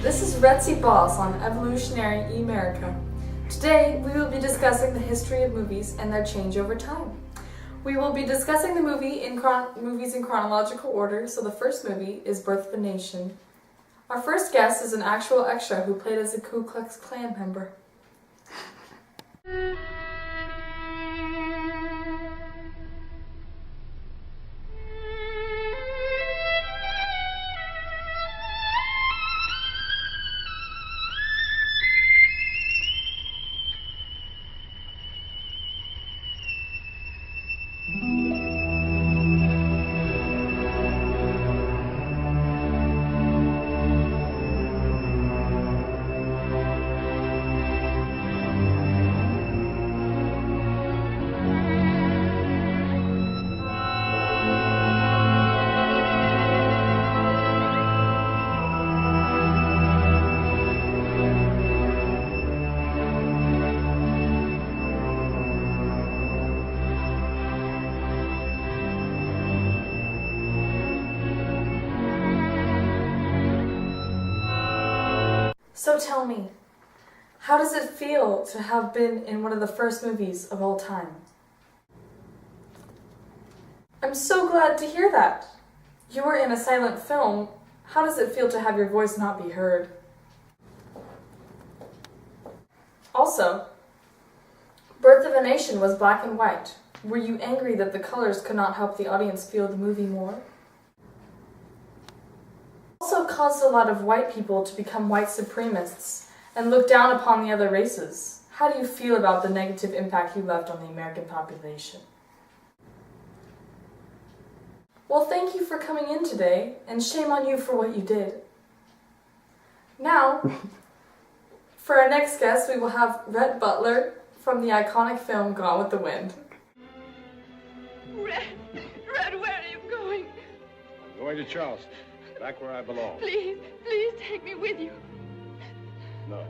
This is Retzi Boss on Evolutionary America. Today, we will be discussing the history of movies and their change over time. We will be discussing the movies in chronological order, so the first movie is Birth of a Nation. Our first guest is an actual extra who played as a Ku Klux Klan member. So tell me, how does it feel to have been in one of the first movies of all time? I'm so glad to hear that. You were in a silent film. How does it feel to have your voice not be heard? Also, Birth of a Nation was black and white. Were you angry that the colors could not help the audience feel the movie more? Also caused a lot of white people to become white supremacists and look down upon the other races. How do you feel about the negative impact he left on the American population? Well, thank you for coming in today, and shame on you for what you did. Now, for our next guest, we will have Rhett Butler from the iconic film Gone with the Wind. Red, where are you going? I'm going to Charleston, back where I belong. Please take me with you. No,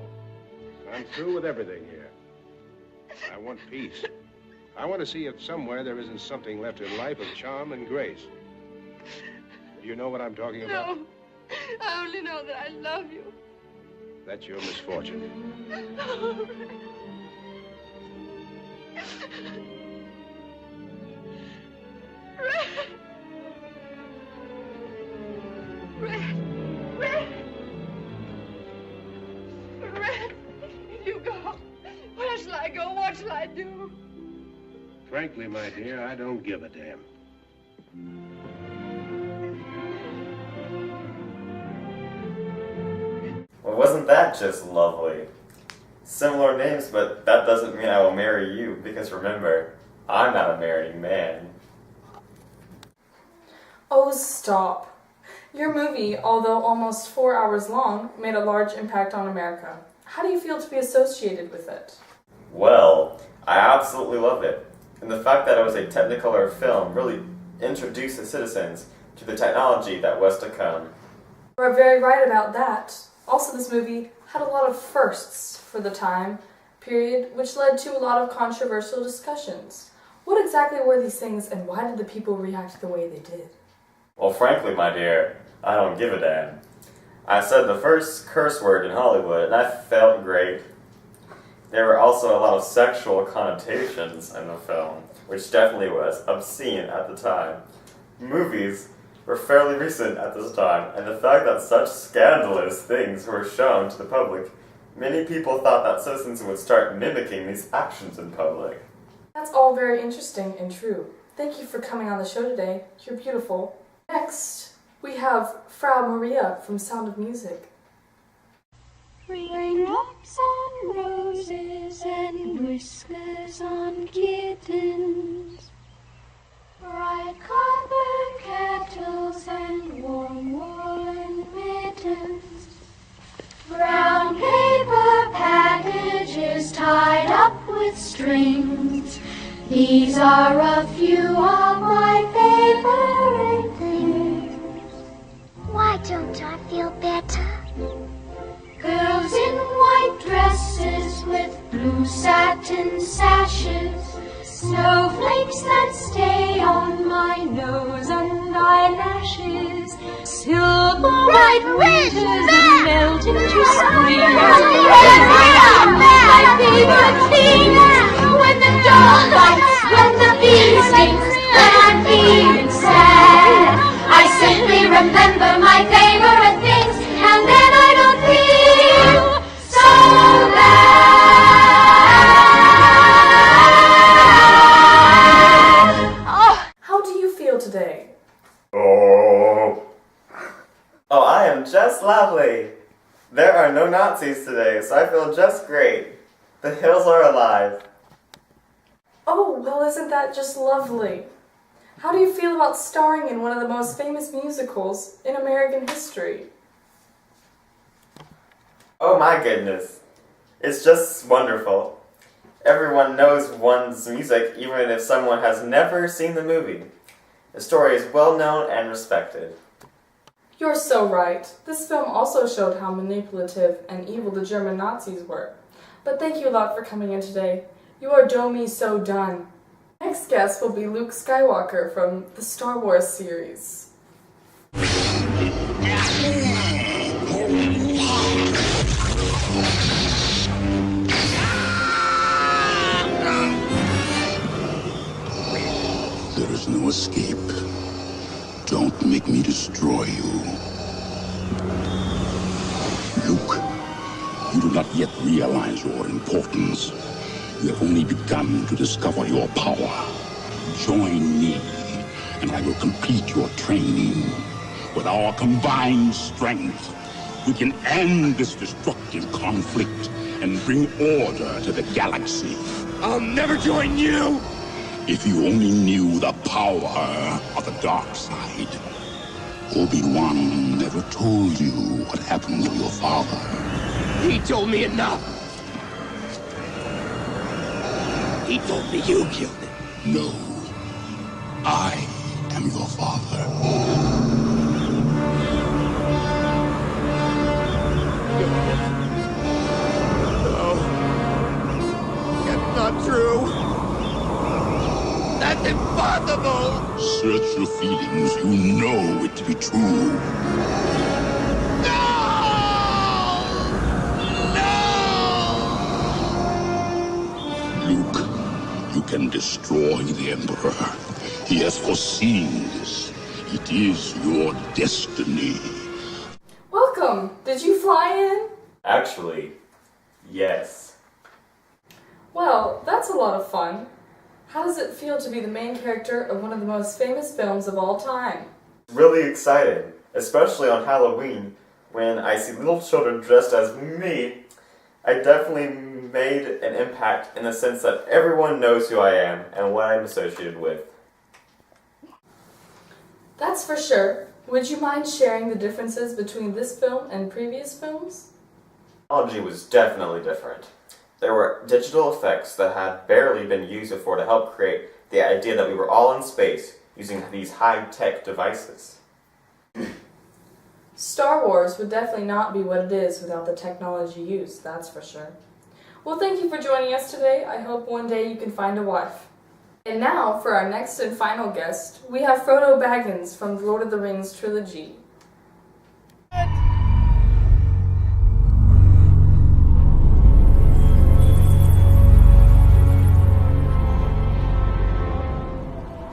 I'm through with everything here. I want peace. I want to see if somewhere there isn't something left in life of charm and grace. Do you know what I'm talking about? No, I only know that I love you. That's your misfortune. Oh, Red, you go. Where shall I go? What shall I do? Frankly, my dear, I don't give a damn. Well, wasn't that just lovely? Similar names, but that doesn't mean I will marry you, because remember, I'm not a married man. Oh, stop. Your movie, although almost 4 hours long, made a large impact on America. How do you feel to be associated with it? Well, I absolutely love it. And the fact that it was a Technicolor film really introduced the citizens to the technology that was to come. You are very right about that. Also, this movie had a lot of firsts for the time period, which led to a lot of controversial discussions. What exactly were these things, and why did the people react the way they did? Well, frankly, my dear, I don't give a damn. I said the first curse word in Hollywood, and I felt great. There were also a lot of sexual connotations in the film, which definitely was obscene at the time. Movies were fairly recent at this time, and the fact that such scandalous things were shown to the public, many people thought that citizens would start mimicking these actions in public. That's all very interesting and true. Thank you for coming on the show today. You're beautiful. Next, we have Frau Maria from Sound of Music. Raindrops on roses and whiskers on kittens, bright copper kettles and warm woolen mittens, brown paper packages tied up with strings. These are a few of my favorite things. Why don't I feel better? Girls in white dresses with blue satin sashes, snowflakes that stay on my nose and eyelashes, silver Bright red ridges back! melt into spring. My favorite thing, when the dog bites, when the bee stings, when I'm feeling sad, I simply remember my favorite things, and then I don't feel so bad. Oh. How do you feel today? Oh, I am just lovely. There are no Nazis today, so I feel just great. The hills are alive. Oh, well, isn't that just lovely? How do you feel about starring in one of the most famous musicals in American history? Oh my goodness. It's just wonderful. Everyone knows one's music even if someone has never seen the movie. The story is well known and respected. You're so right. This film also showed how manipulative and evil the German Nazis were. But thank you a lot for coming in today. You are domi so done. Next guest will be Luke Skywalker from the Star Wars series. There is no escape. Don't make me destroy you. Luke, you do not yet realize your importance. You have only begun to discover your power. Join me, and I will complete your training. With our combined strength, we can end this destructive conflict and bring order to the galaxy. I'll never join you! If you only knew the power of the dark side. Obi-Wan never told you what happened to your father. He told me enough. He told me you killed him. No. I am your father. No. That's not true. That's impossible! Search your feelings. You know it to be true. No! No! Luke, you can destroy the Emperor. He has foreseen this. It is your destiny. Welcome! Did you fly in? Actually, yes. Well, that's a lot of fun. How does it feel to be the main character of one of the most famous films of all time? Really excited, especially on Halloween, when I see little children dressed as me. I definitely made an impact in the sense that everyone knows who I am and what I'm associated with. That's for sure. Would you mind sharing the differences between this film and previous films? Technology was definitely different. There were digital effects that had barely been used before to help create the idea that we were all in space using these high-tech devices. Star Wars would definitely not be what it is without the technology used, that's for sure. Well, thank you for joining us today. I hope one day you can find a wife. And now, for our next and final guest, we have Frodo Baggins from the Lord of the Rings trilogy.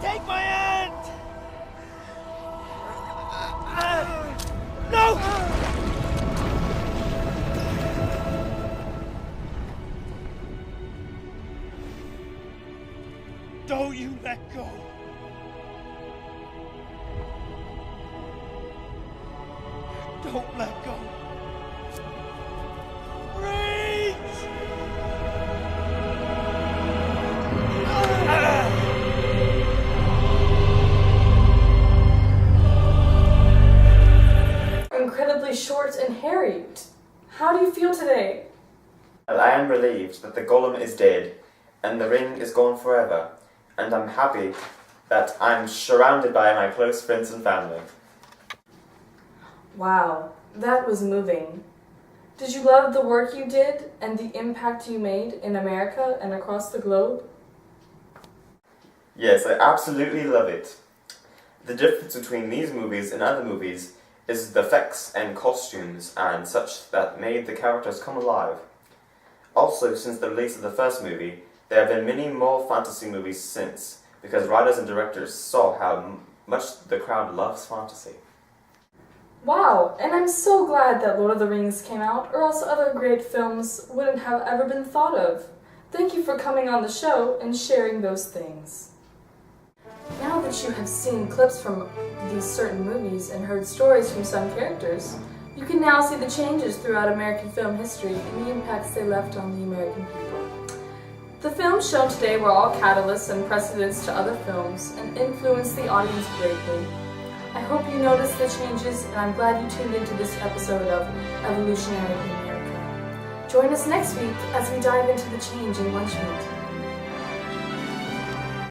Take my hand! No! Don't you let go. Don't let go. Breathe! Incredibly short and hairy. How do you feel today? And I am relieved that the golem is dead and the ring is gone forever, and I'm happy that I'm surrounded by my close friends and family. Wow, that was moving. Did you love the work you did and the impact you made in America and across the globe? Yes, I absolutely love it. The difference between these movies and other movies is the effects and costumes and such that made the characters come alive. Also, since the release of the first movie, there have been many more fantasy movies since, because writers and directors saw how much the crowd loves fantasy. Wow, and I'm so glad that Lord of the Rings came out, or else other great films wouldn't have ever been thought of. Thank you for coming on the show and sharing those things. Now that you have seen clips from these certain movies and heard stories from some characters, you can now see the changes throughout American film history and the impacts they left on the American people. The films shown today were all catalysts and precedents to other films and influenced the audience greatly. I hope you noticed the changes, and I'm glad you tuned into this episode of Evolutionary America. Join us next week as we dive into the change in lunch meat.